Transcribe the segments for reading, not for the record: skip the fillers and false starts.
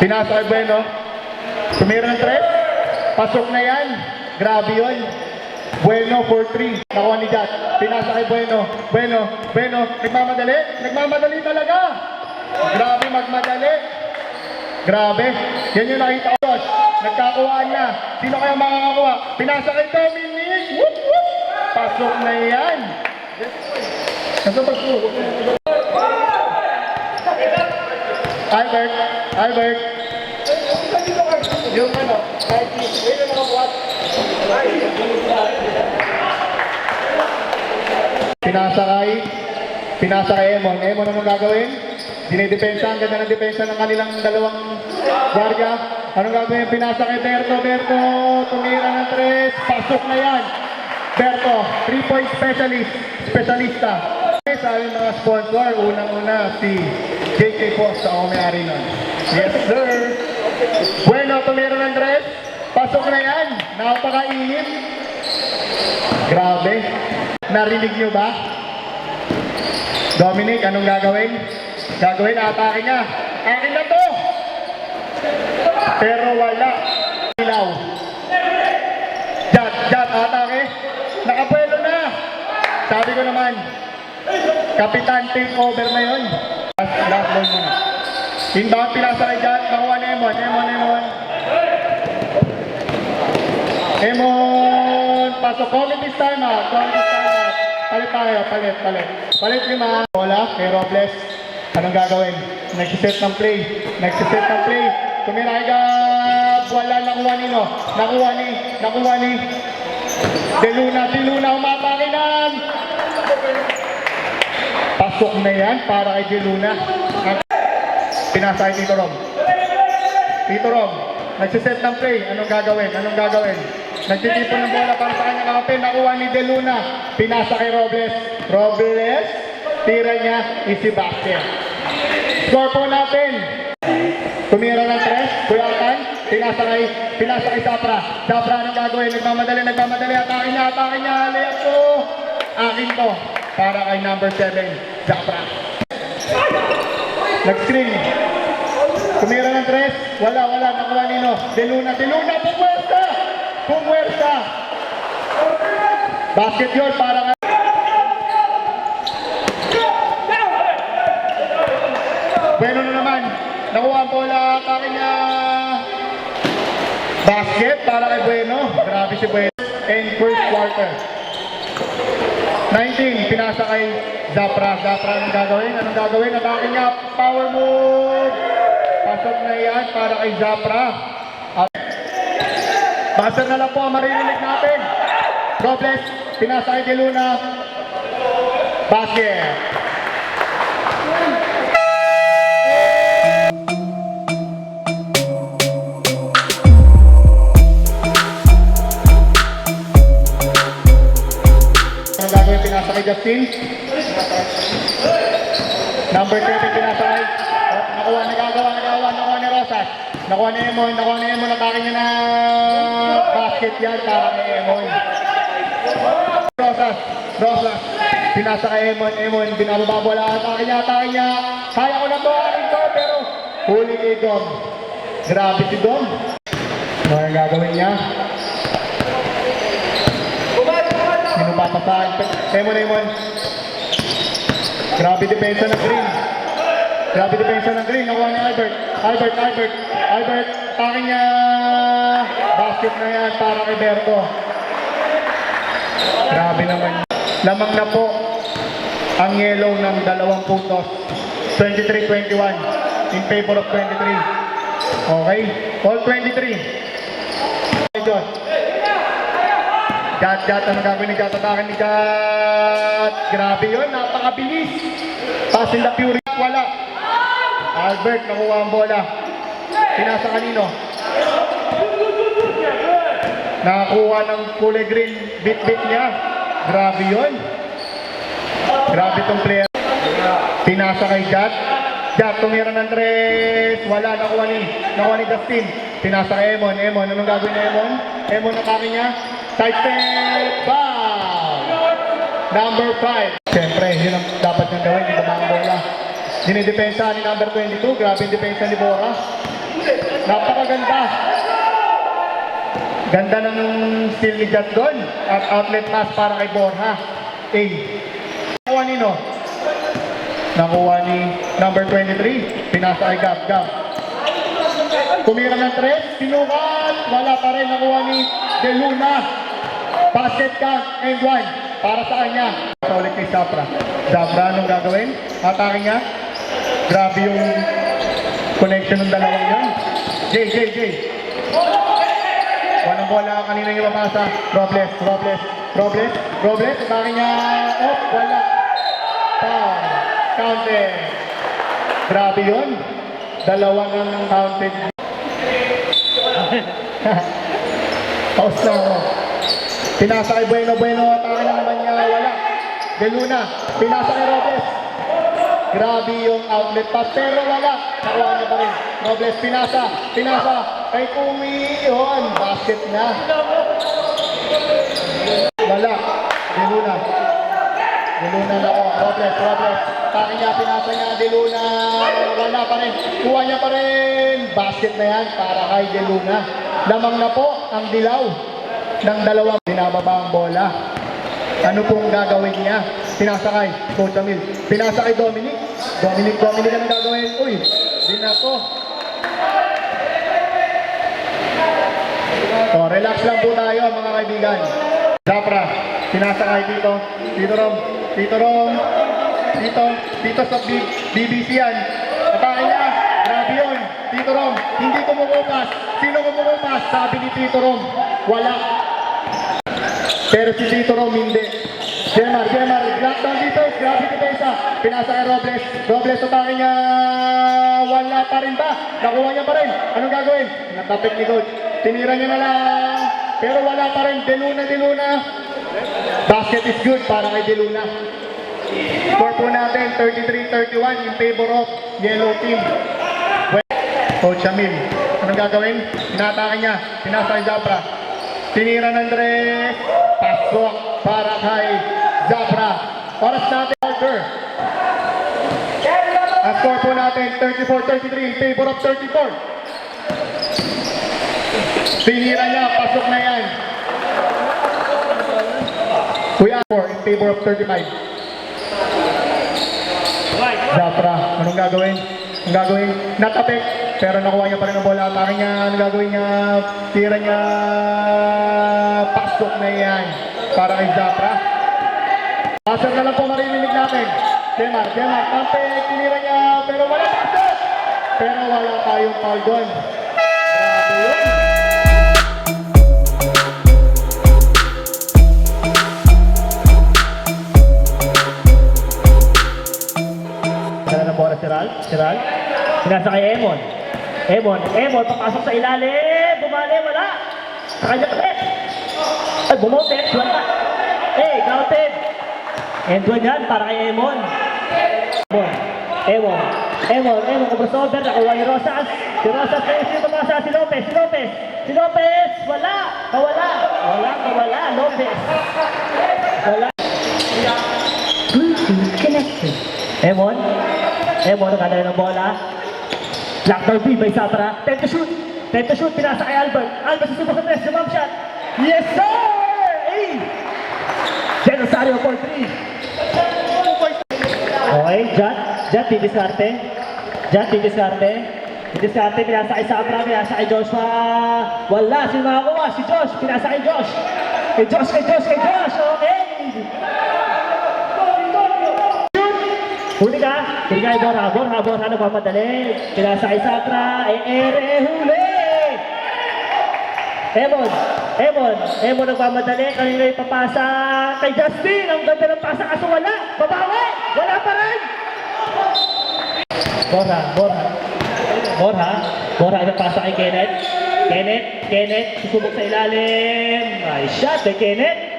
Pinasa kay Bueno. Tumira ng 3. Pasok na yan. Grabe yun. Bueno for 3. Nakuha ni Jat. Pinasa kay Bueno. Bueno. Nagmamadali. Nagmamadali talaga. Grabe magmadali. Grabe. Yan yung nakita ko. Nagkakuhaan na. Sino kaya makakakuha? Pinasa kay Dominic. Whoop, whoop. Pasok na yan. Albert. Yung ano, kahit yun yung mga buhat. Pinasa kay Emon. Emon, anong gagawin? Dinidepensa, ang ganda ng depensa ng kanilang dalawang guardia. Anong gagawin? Pinasa kay Berto. Tumira ng 3. Pasok na yan. Berto, 3-point specialista. Sabi mga sponsor, unang-una si JK po sa may-ari nun. Yes, sir. Bueno, tumira ng 3. Pasok na yan. Napakainit. Grabe. Narinig nyo ba? Dominic, anong gagawin? Atake niya. Akin na to! Pero wala. Ilaw. Jat, atake. Nakapuelo na. Sabi ko naman, Kapitan, take over na yun. Last ball muna. Inbound, pinasa kay Jat. Nakuha ni Emon. Pasok. Committee's time out. Palit tayo. Palit 5. Bola kay Robles. Anong gagawin? Nagsiset ng play. Tumira kay Gab. Wala, nakuha ni Deluna, umatakinan. Pasok na yan para kay Deluna. Pinasa kay Tito Rom. Nagsiset ng play. Anong gagawin? Nagtitipon ng bola para sa kanyang kapatid. Nakuha ni Deluna. Pinasa kay Robles. Tira niya, easy basket. Score po natin. Tumira ng 3. Kuyatan. Pinasa kay Zapra. Anong gagawin? Nagmamadali. Atake niya. Layup ko. Akin to. Para kay number 7. Zapra. Nag-screen. Tumira ng 3. Wala. Nakuha nino. Deluna. Pumwersa. Basket yun para kay Bueno na naman. Nakuha ang bola. Atake niya. Basket para kay Bueno. Grabe si Bueno. And first quarter. 19. Pinasa kay Zapra. Anong gagawin? Atake niya. Power move. Pasok na yan para kay Zapra. Basta na lang po ang maririnig natin. Robles. Pinasa kay Deluna. Basket. Pinasa kay Justin. Number 30 pinasa kay nakuha ni Rosas. Nakuha ni Emon. Atake niya na basket yan para kay Emon. Rosas. Pinasa kay Emon. Binababola. Atake niya. Kaya ko na to. Akin to. Pero huli kay Dom. Grabe si Dom. Ano ang gagawin niya? Papasahan. Emon. Grabe depensa ng Green. Nakuha ni Albert. Atake niya. Basket na yan para kay Berto. Grabe naman. Lamang na po ang yellow ng 2 puntos. 23-21 in favor of 23. Okay? All 23. John. Jat, ano gagawin ni Jat? Atake ni Jat. Grabe yun, napakabilis. Pass in the Fury, wala. Albert, nakuha ang bola. Pinasa kanino? Nakakuha ng kulay green, bit niya. Grabe yun. Grabe tong player. Pinasa kay Jat. Tumira ng 3. Wala, nakuha ni Justin. Pinasa kay Emon. Anong gagawin ni Emon, atake niya. Side step, foul! Number 5. Siyempre, yun ang dapat niyang gawin, yung babang bola. Dinidepensa ni number 22, grabe yung depensa ni Bora. Napakaganda. Ganda ng steal ni Jat doon. At outlet pass para kay Borja. A. Nakuha nino? Nakuha ni number 23. Pinasa kay Gab. Kumira ng 3. Sinukat. Wala pa rin. Nakuha ni De Luna. Basket count and 1. Para sa kanya. Sa ulit kay Zapra. Zapra, anong gagawin? Atake niya. Grabe yung connection ng dalawang yun. J. Walang bola kanina yung mapasa. Robles. Atake niya. Off. Wala. Foul. Counted. Grabe yun. Dalawa ng counted. Paus na ako. Pinasa kay Bueno. Atake na naman niya. Wala. De Luna. Pinasa kay Robles. Grabe yung outlet pass. Pero wala. Nakuha niya pa rin. Robles pinasa. Kay Kumi. Yun. Basket na. Wala. De Luna na ako. Robles. Atake niya. Pinasa niya. De Luna. Wala pa rin. Kuha niya pa rin. Basket na yan para kay De Luna. Lamang na po ang dilaw ng dalawang binababa ang bola. Ano pong gagawin niya? Pinasa kay Coach Amil. Pinasa kay Dominic. Dominic ang gagawin. Uy, di na to. So, relax lang po tayo mga kaibigan. Zapra, pinasa kay Tito Rom. Dito sa BBC yan. Atake niya. Grabe yun. Tito Rom, hindi kumukupas. Sino kumukupas? Sabi ni Tito Rom, wala. Pero si Tito Rom hindi. Jemar, lockdown dito, grabe depensa. Pinasa kay Robles, atake niya. Wala pa rin ba? Nakuha niya pa rin. Anong gagawin? Natapik ni Coach. Tinira niya na lang. Pero wala pa rin. De Luna. Basket is good para kay De Luna. Score po natin, 33-31 in favor of yellow team. Coach Amil, anong gagawin? Pinatake niya. Pinasa kay Zapra. Tinira ng Andres. Pasok para kay Zapra. Oras natin order. Ang score po natin 34-33 in favor of 34. Tinira niya. Pasok na yan. Kuya 4 in favor of 35. Zapra. Anong gagawin? Natapik. Pero nakuha niya pa rin ang bola. Atake niya. Anong gagawin niya? Tira niya. Pasok na yan. Para kay Zapra. Pasok na lang po maririnig natin. Jemar. Tampik. Tinira niya. Pero wala pasok. Pero wala tayong foul doon. Grabe yun. Sana na bola si Ral. Pinasa kay Emon, papasok sa ilalim. Bumali, wala. Sa kanya kapit. Ay, bumotet, wala. Counted. And one yan para kay Emon, crossover, nakuha ni Rosas. Si Rosas na yung pumasa, si Lopez, wala. Kawala, Lopez. Wala. Connected. Emon, nakadala ng bola. Lockdown B by Zapra. 10 to shoot. Pinasa kay Albert. Susubok sa 3. Jump shot. Yes, sir! Jen Rosario for 3. Okay, Jat, didiskarte. Pinasa kay Zapra. Pinasa kay Joshua. Wala, sino makakuha? Si Josh. Pinasa kay Josh. Kay Josh. Okay. Huli ka kay Borja nagmamadali. Pinasa kay Zapra. Huli! Emon nagmamadali. Kanina yung papasa kay Justin. Ang ganda ng pasa kaso wala. Babawi! Wala pa rin! Borja ipapasa kay Kenneth. Susubok sa ilalim. Nice shot kay Kenneth.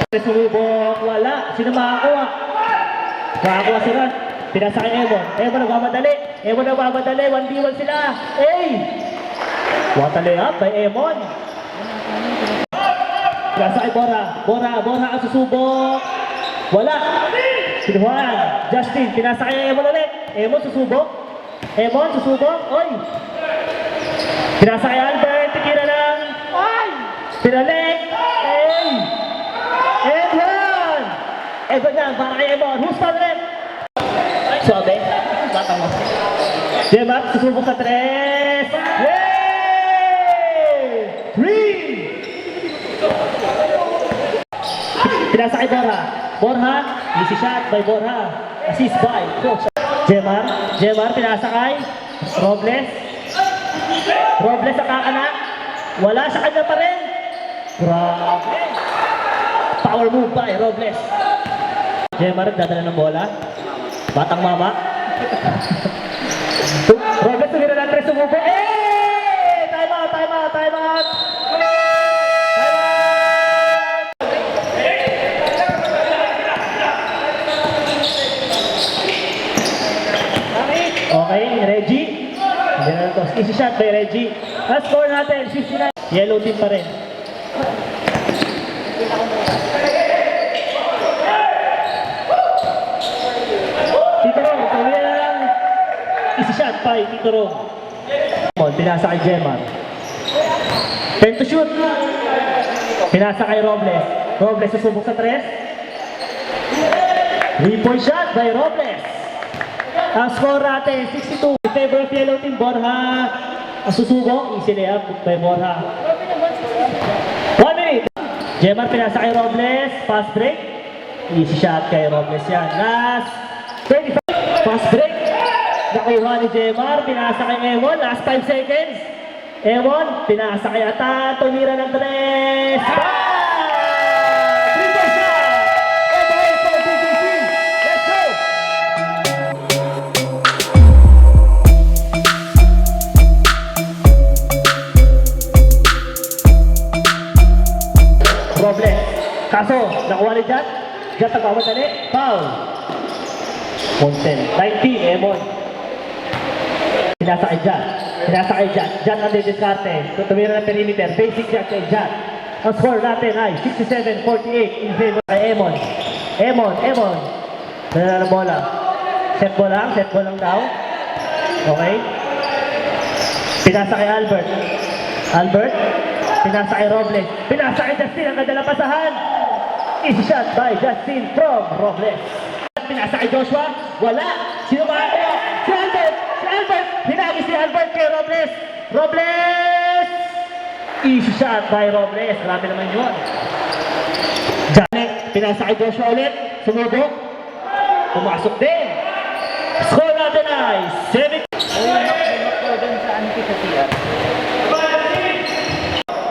Sumubok, wala. Sino makakuha? Makakuha si Ron. Pinasa kay Emon nagmamadali. 1v1 sila. What a layup by Emon. Pinasa kay Borja ang susubok. Wala. Kinuhaan. Justin, pinasa kay Emon ulit. Emon, susubok. Emon, susubok. Oy! Pinasa kay Albert. Tikira lang. Oy! Pinalik. Ay! Edwin! Edwin lang, para kay Emon. Who's pa ulit? Suabe. Batang mo. Jemar, susubok sa tres. Yay! 3! Pinasa kay Borja. Borja, easy shot by Borja. Assist by Coach. Jemar, pinasa kay Robles. Robles sa kakanak. Wala sa kanya pa rin. Grabe. Power move by Robles. Jemar, dadala ng bola. Batang mama. Robles, tumira ng tres, sumubo. Eh! Time out, time out, time out. Okay, Reggie. Easy shot by Reggie. Ang score natin, 59. Yellow team pa rin. Tito Rom, tumira na lang. Easy shot by Tito Rom. Pinasa kay Jemar. 10 to shoot. Pinasa kay Robles. Robles susubok sa tres. 3-point shot by Robles. Ang score natin, 62. In favor of yellow team, Borja. Ang susubok, easy layup by Borja. 1 minute. Jemar pinasa kay Robles. Pass break. Easy shot kay Robles yan. Last 25. Pass break. Nakuha ni Jemar. Pinasa kay Emon. Last 5 seconds. Emon, pinasa kay Ata. Tumira ng 3. Robles. Kaso, nakuha ni Jat. Jat nagmamadali. Foul. Monten. 19, Emon. Pinasa kay Jat. Pinasa kay Jat. Jat ang didiskarte. Tumira ng perimeter. Basic shot kay Jat. Ang score natin ay 67-48 in favor kay Emon. Emon. Nanala ng bola. Set ball lang daw. Okay. Pinasa kay Albert. Pinasa kay Robles. Pinasa kay Justin. Ang ganda ng pasahan. Easy shot by Justin from Robles. Pinasa kay Joshua. Wala. Sino makakaya? Si Albert. Pinagi si Albert kay Robles. Robles! Easy shot by Robles. Grabe naman yun. Janet. Pinasa kay Joshua ulit. Sumubok. Pumasok din. Score natin ay 7.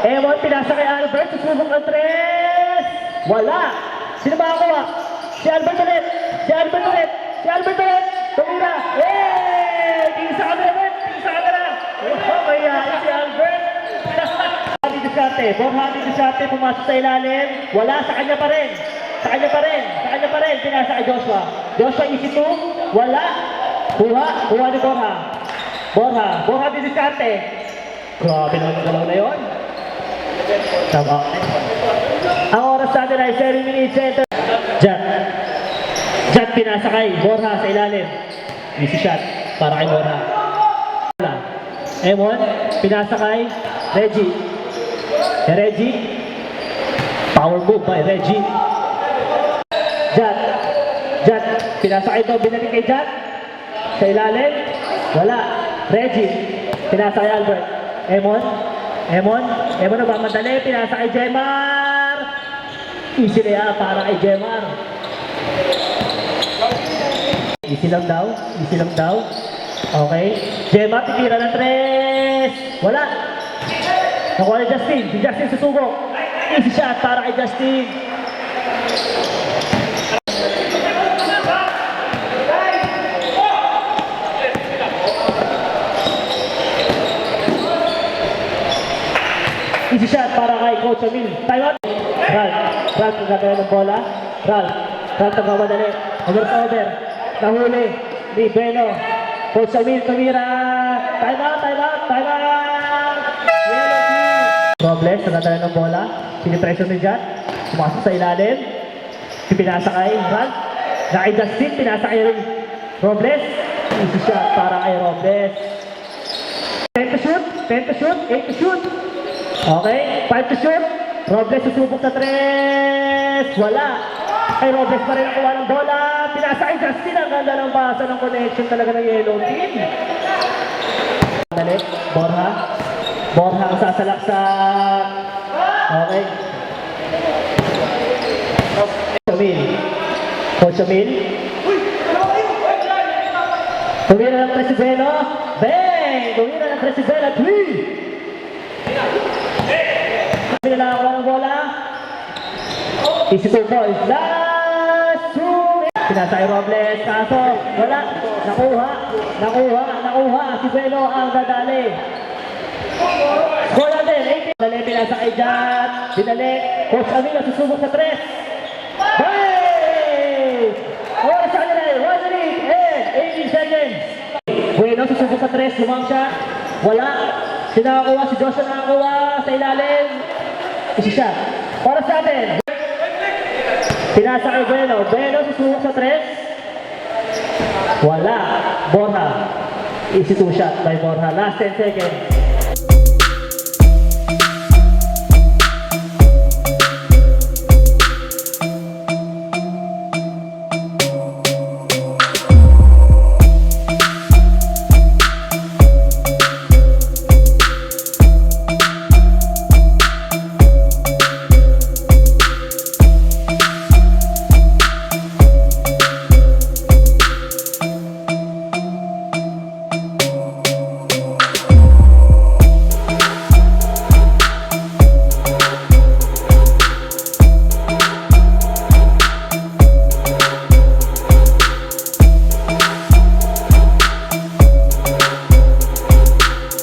Emon, pinasa kay Albert. Susubok ang tres. Wala. Sino makakuha? Si Albert ulit. Tumira. Tingin sa camera. Kaya si Albert. Borja Didusate pumasok sa ilalim. Wala, sa kanya pa rin. Pinasa kay Joshua. Joshua easy two. Wala. Kuha ni Borja. Borja Didusate. Grabe naman yung dalaw na yun. Tama. Ang oras natin ay 7 minutes center. Jat pinasa kay Borja sa ilalim. Easy shot para kay Borja. Emon, pinasa kay Reggie. Power move by Reggie. Jat, pinasa kay Bob, binalik kay Jat. Sa ilalim. Wala. Reggie, pinasa kay Albert. Emon nagmamadali, pinasa kay Jemar. Easy na para kay Jemar. Easy lang daw. Okay. Jemar, titira ng tres. Wala. Nakuha ni Justin. Si Justin susubok. Easy shot para kay Justin. Easy shot para kay Coach Emil. Time out. Ralph nagkakaroon ng bola. Ralph nagmamadali. Over. Nahuli ni Beno. Coach Emil tumira. Time out. Yellow team. Robles nagkakaroon ng bola. Pinipresyon ni Jan. Pumasok sa ilalim. Pinasa kay Ralph. Kay Justin, pinasa kay Robles. Easy shot para kay Robles. 10 to shoot, 10 to shoot, 8 to shoot. Okay, 5 to shoot. Robles susubok sa 3. Wala. Kay Robles pa rin nakuha ng bola. Pinasa kay Justin. Ang ganda ng basa ng connection talaga ng yellow team. Dali, Borja. Borja ang sasalaksak. Okay. Camille. Coach Camille. Tumira ng Presibelo. Bang! Tumira ng Presibelo. 3! Camille na ako ng bola. Easy 2 boys. Last 2! Pinasa kay Robles. Kaso, wala. Nakuha. Si Belo ang dadali. Score natin. 18. Dali, pinasa kay Jan. Dinali. Coach Camille susubok sa 3. Hey! Oras sa kanila. 1 minute and 18 seconds. Bueno, susubok sa 3. Lumang siya. Wala. Sinakakuha. Si Joshua nakakuha sa ilalim. Isa siya. Oras natin. Pinasa kay Bueno. Bueno susubok sa 3. Wala. Borja. Easy 2 shot by Borja. Last 10 seconds.